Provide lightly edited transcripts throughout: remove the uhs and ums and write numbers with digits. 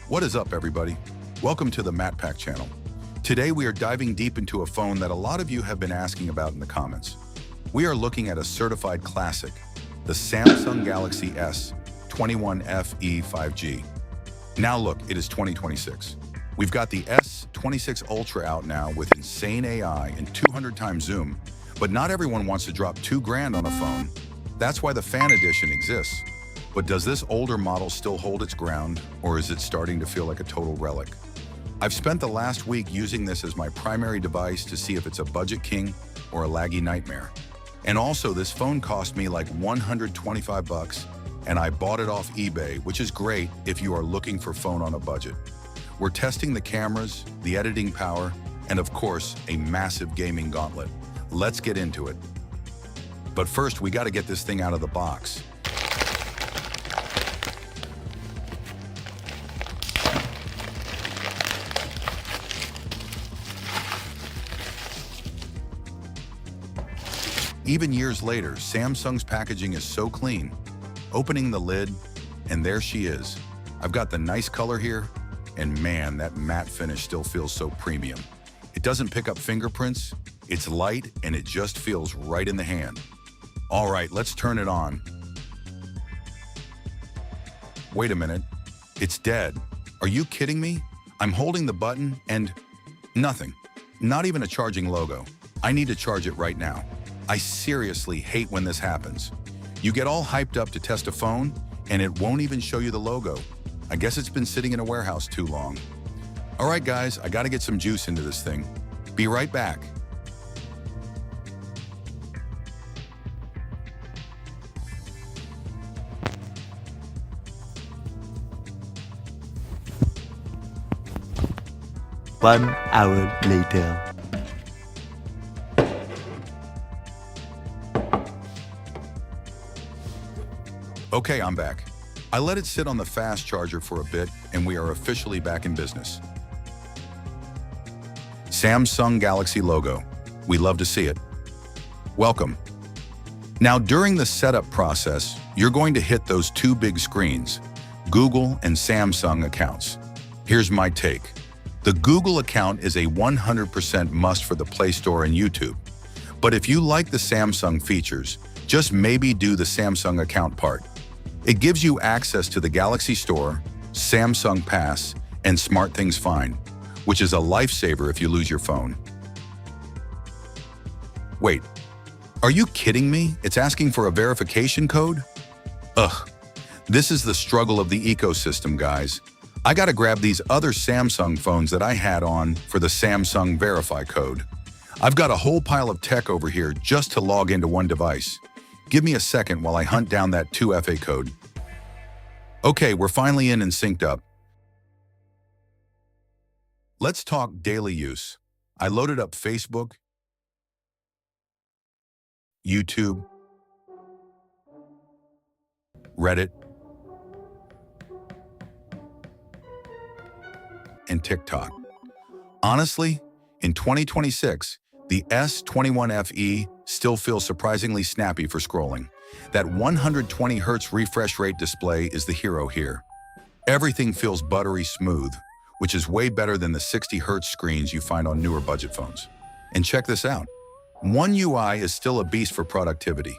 What is up, everybody? Welcome to the Matt Pack channel. Today we are diving deep into a phone that a lot of you have been asking about in the comments. We are looking at a certified classic, the Samsung Galaxy S21 FE 5G. Now look, it is 2026. We've got the S26 Ultra out now with insane AI and 200 times zoom, but not everyone wants to drop $2,000 on a phone. That's why the Fan Edition exists. But does this older model still hold its ground, or is it starting to feel like a total relic? I've spent the last week using this as my primary device to see if it's a budget king or a laggy nightmare. And also, this phone cost me like 125 bucks, and I bought it off eBay, which is great if you are looking for phone on a budget. We're testing the cameras, the editing power, and of course, a massive gaming gauntlet. Let's get into it. But first, we got to get this thing out of the box. Even years later, Samsung's packaging is so clean. Opening the lid, and there she is. I've got the nice color here, and man, that matte finish still feels so premium. It doesn't pick up fingerprints, it's light, and it just feels right in the hand. All right, let's turn it on. Wait a minute, it's dead. Are you kidding me? I'm holding the button and nothing. Not even a charging logo. I need to charge it right now. I seriously hate when this happens. You get all hyped up to test a phone, and it won't even show you the logo. I guess it's been sitting in a warehouse too long. All right, guys, I gotta get some juice into this thing. Be right back. One hour later. Okay, I'm back. I let it sit on the fast charger for a bit, and we are officially back in business. Samsung Galaxy logo. We love to see it. Welcome. Now, during the setup process, you're going to hit those two big screens, Google and Samsung accounts. Here's my take. The Google account is a 100% must for the Play Store and YouTube. But if you like the Samsung features, just maybe do the Samsung account part. It gives you access to the Galaxy Store, Samsung Pass, and SmartThings Find, which is a lifesaver if you lose your phone. Wait, are you kidding me? It's asking for a verification code? Ugh, this is the struggle of the ecosystem, guys. I gotta grab these other Samsung phones that I had on for the Samsung Verify code. I've got a whole pile of tech over here just to log into one device. Give me a second while I hunt down that 2FA code. Okay, we're finally in and synced up. Let's talk daily use. I loaded up Facebook, YouTube, Reddit, and TikTok. Honestly, in 2026, the S21 FE still feels surprisingly snappy for scrolling. That 120 Hz refresh rate display is the hero here. Everything feels buttery smooth, which is way better than the 60 Hz screens you find on newer budget phones. And check this out. One UI is still a beast for productivity.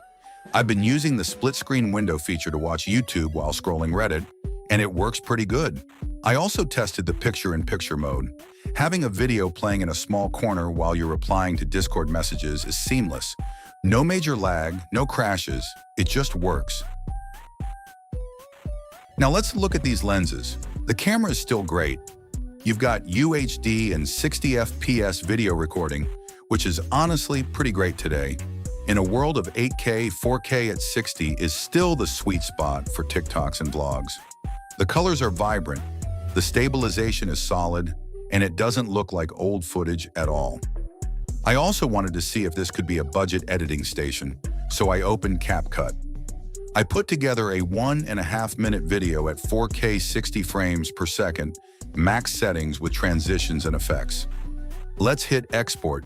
I've been using the split screen window feature to watch YouTube while scrolling Reddit, and it works pretty good. I also tested the picture-in-picture mode. Having a video playing in a small corner while you're replying to Discord messages is seamless. No major lag, no crashes, it just works. Now let's look at these lenses. The camera is still great. You've got UHD and 60 FPS video recording, which is honestly pretty great today. In a world of 8K, 4K at 60 is still the sweet spot for TikToks and vlogs. The colors are vibrant, the stabilization is solid, and it doesn't look like old footage at all. I also wanted to see if this could be a budget editing station, so I opened CapCut. I put together a 1.5-minute video at 4K 60 frames per second, max settings with transitions and effects. Let's hit export.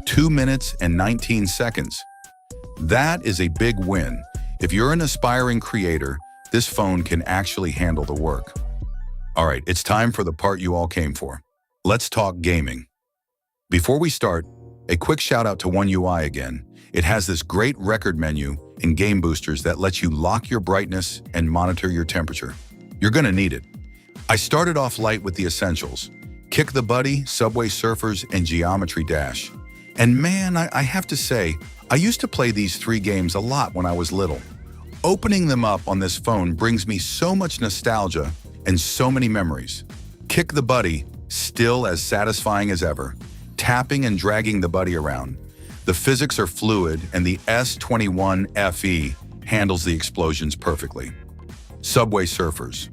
2 minutes and 19 seconds. That is a big win. If you're an aspiring creator, this phone can actually handle the work. All right, it's time for the part you all came for. Let's talk gaming. Before we start, a quick shout out to One UI again. It has this great record menu and game boosters that lets you lock your brightness and monitor your temperature. You're gonna need it. I started off light with the essentials: Kick the Buddy, Subway Surfers, and Geometry Dash. And man, I have to say, I used to play these 3 games a lot when I was little. Opening them up on this phone brings me so much nostalgia and so many memories. Kick the Buddy, still as satisfying as ever, tapping and dragging the buddy around. The physics are fluid, and the S21 FE handles the explosions perfectly. Subway Surfers.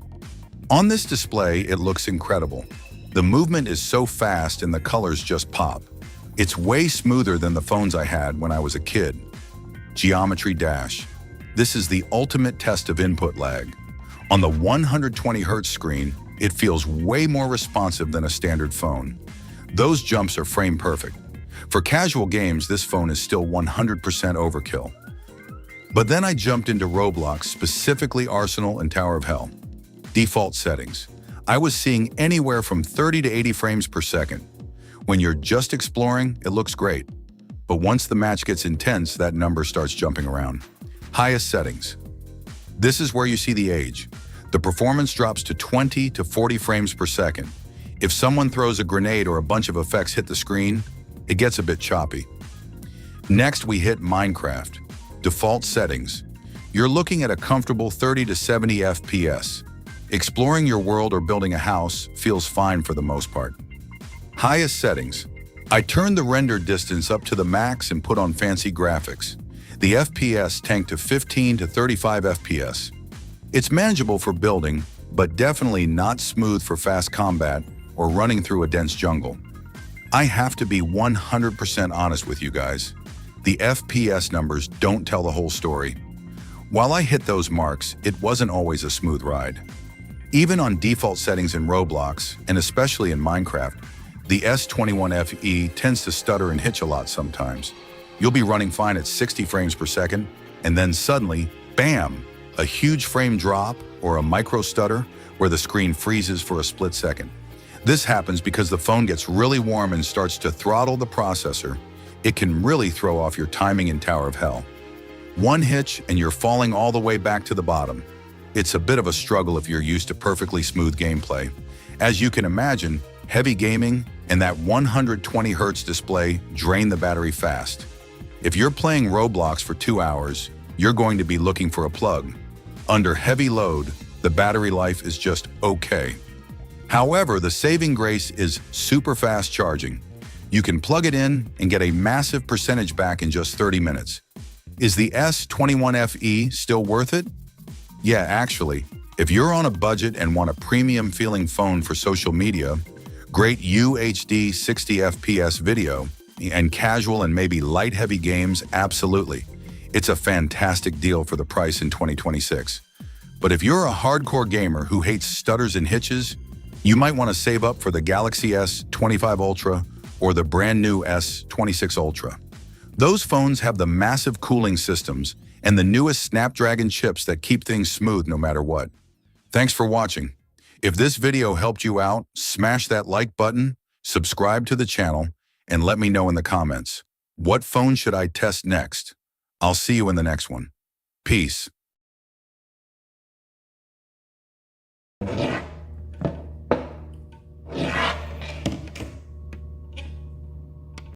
On this display, it looks incredible. The movement is so fast and the colors just pop. It's way smoother than the phones I had when I was a kid. Geometry Dash. This is the ultimate test of input lag. On the 120 Hz screen, it feels way more responsive than a standard phone. Those jumps are frame perfect. For casual games, this phone is still 100% overkill. But then I jumped into Roblox, specifically Arsenal and Tower of Hell. Default settings. I was seeing anywhere from 30 to 80 frames per second. When you're just exploring, it looks great. But once the match gets intense, that number starts jumping around. Highest settings. This is where you see the age. The performance drops to 20 to 40 frames per second. If someone throws a grenade or a bunch of effects hit the screen, it gets a bit choppy. Next, we hit Minecraft. Default settings. You're looking at a comfortable 30 to 70 FPS. Exploring your world or building a house feels fine for the most part. Highest settings. I turned the render distance up to the max and put on fancy graphics. The FPS tanked to 15 to 35 FPS. It's manageable for building, but definitely not smooth for fast combat or running through a dense jungle. I have to be 100% honest with you guys. The FPS numbers don't tell the whole story. While I hit those marks, it wasn't always a smooth ride. Even on default settings in Roblox, and especially in Minecraft, the S21 FE tends to stutter and hitch a lot sometimes. You'll be running fine at 60 frames per second, and then suddenly, bam, a huge frame drop or a micro stutter where the screen freezes for a split second. This happens because the phone gets really warm and starts to throttle the processor. It can really throw off your timing in Tower of Hell. One hitch and you're falling all the way back to the bottom. It's a bit of a struggle if you're used to perfectly smooth gameplay. As you can imagine, heavy gaming and that 120 Hz display drain the battery fast. If you're playing Roblox for 2 hours, you're going to be looking for a plug. Under heavy load, the battery life is just okay. However, the saving grace is super fast charging. You can plug it in and get a massive percentage back in just 30 minutes. Is the S21 FE still worth it? Yeah, actually, if you're on a budget and want a premium feeling phone for social media, great UHD 60 FPS video, and casual and maybe light heavy games, absolutely. It's a fantastic deal for the price in 2026. But if you're a hardcore gamer who hates stutters and hitches, you might want to save up for the Galaxy S25 Ultra or the brand new S26 Ultra. Those phones have the massive cooling systems and the newest Snapdragon chips that keep things smooth no matter what. Thanks for watching. If this video helped you out, smash that like button, subscribe to the channel, and let me know in the comments. What phone should I test next? I'll see you in the next one. Peace.